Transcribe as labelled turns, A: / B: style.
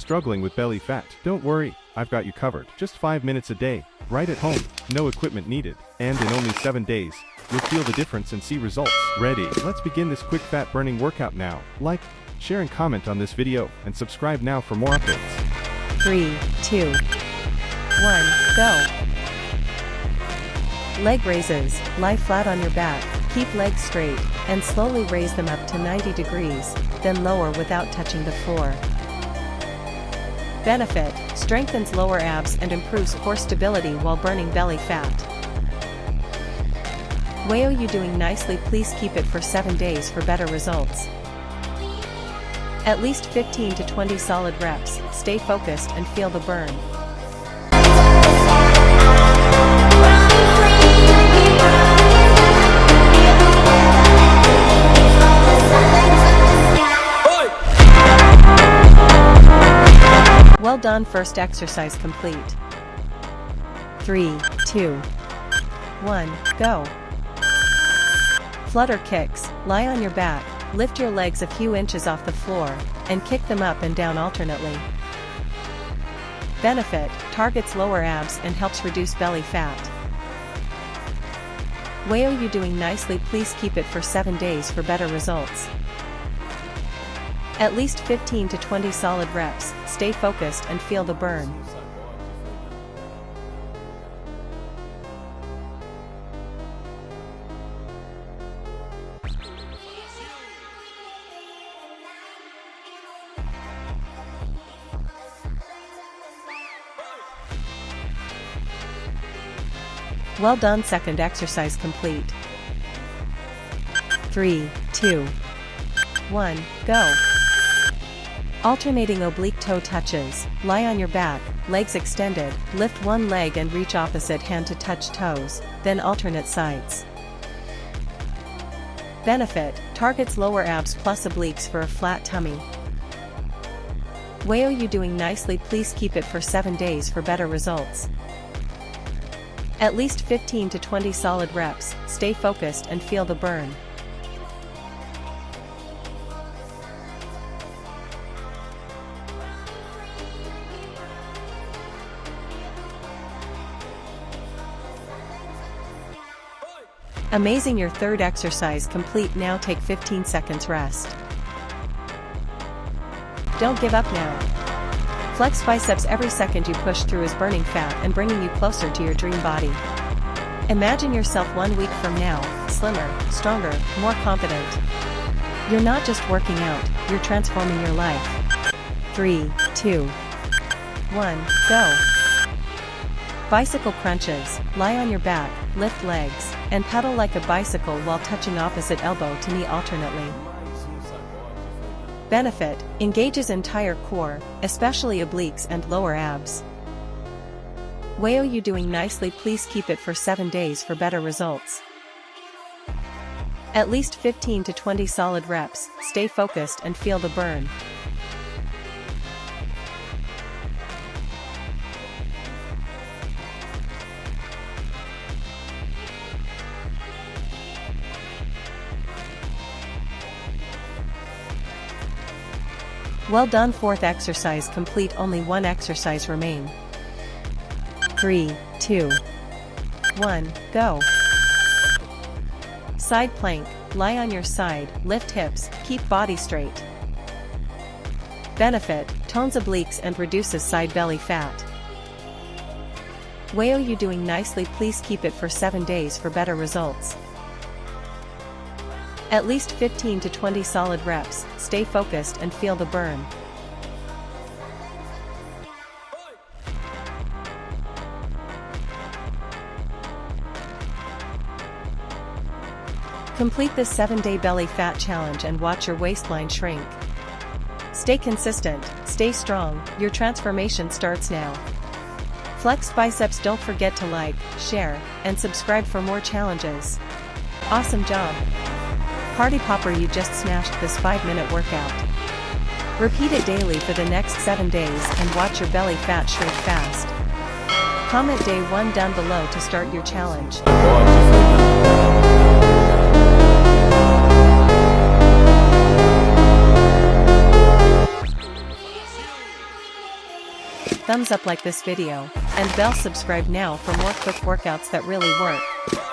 A: Struggling with belly fat? Don't worry, I've got you covered. Just 5 minutes a day, right at home, no equipment needed, and in only 7 days, you'll feel the difference and see results. Ready? Let's begin this quick fat burning workout now. Like, share and comment on this video, and subscribe now for more updates.
B: 3, 2, 1, go. Leg raises. Lie flat on your back, keep legs straight, and slowly raise them up to 90 degrees, then lower without touching the floor. Benefit: strengthens lower abs and improves core stability while burning belly fat. Wow, you doing nicely. Please keep it for 7 days for better results. At least 15 to 20 solid reps. Stay focused and feel the burn. Well done. First exercise complete. 3, 2, 1, go. Flutter kicks. Lie on your back, lift your legs a few inches off the floor, and kick them up and down alternately. Benefit: targets lower abs and helps reduce belly fat. Wow, you doing nicely. Please keep it for 7 days for better results. At least 15 to 20 solid reps. Stay focused and feel the burn. Well done. Second exercise complete. 3, 2, 1, go. Alternating oblique toe touches. Lie on your back, legs extended, lift one leg and reach opposite hand to touch toes, then alternate sides. Benefit: targets lower abs plus obliques for a flat tummy. Wow, you doing nicely. Please keep it for 7 days for better results. At least 15 to 20 solid reps. Stay focused and feel the burn. Amazing. Your third exercise complete. Now take 15 seconds rest. Don't give up now. Flex biceps. Every second you push through is burning fat and bringing you closer to your dream body. Imagine yourself 1 week from now, slimmer, stronger, more confident. You're not just working out, you're transforming your life. 3, 2, 1, go. Bicycle crunches. Lie on your back, lift legs, and pedal like a bicycle while touching opposite elbow to knee alternately. Benefit: engages entire core, especially obliques and lower abs. Wow, you doing nicely. Please keep it for 7 days for better results. At least 15 to 20 solid reps. Stay focused and feel the burn. Well done. Fourth exercise complete. Only one exercise remain. 3, 2, 1, go. Side plank. Lie on your side, lift hips, keep body straight. Benefit: tones obliques and reduces side belly fat. Wow, you doing nicely. Please keep it for 7 days for better results. At least 15 to 20 solid reps. Stay focused and feel the burn. Complete this 7-day belly fat challenge and watch your waistline shrink. Stay consistent, stay strong. Your transformation starts now. Flex biceps. Don't forget to like, share, and subscribe for more challenges. Awesome job! Party popper, you just smashed this 5-minute workout. Repeat it daily for the next 7 days and watch your belly fat shrink fast. Comment day 1 down below to start your challenge. thumbs up like this video, and bell subscribe now for more quick workouts that really work.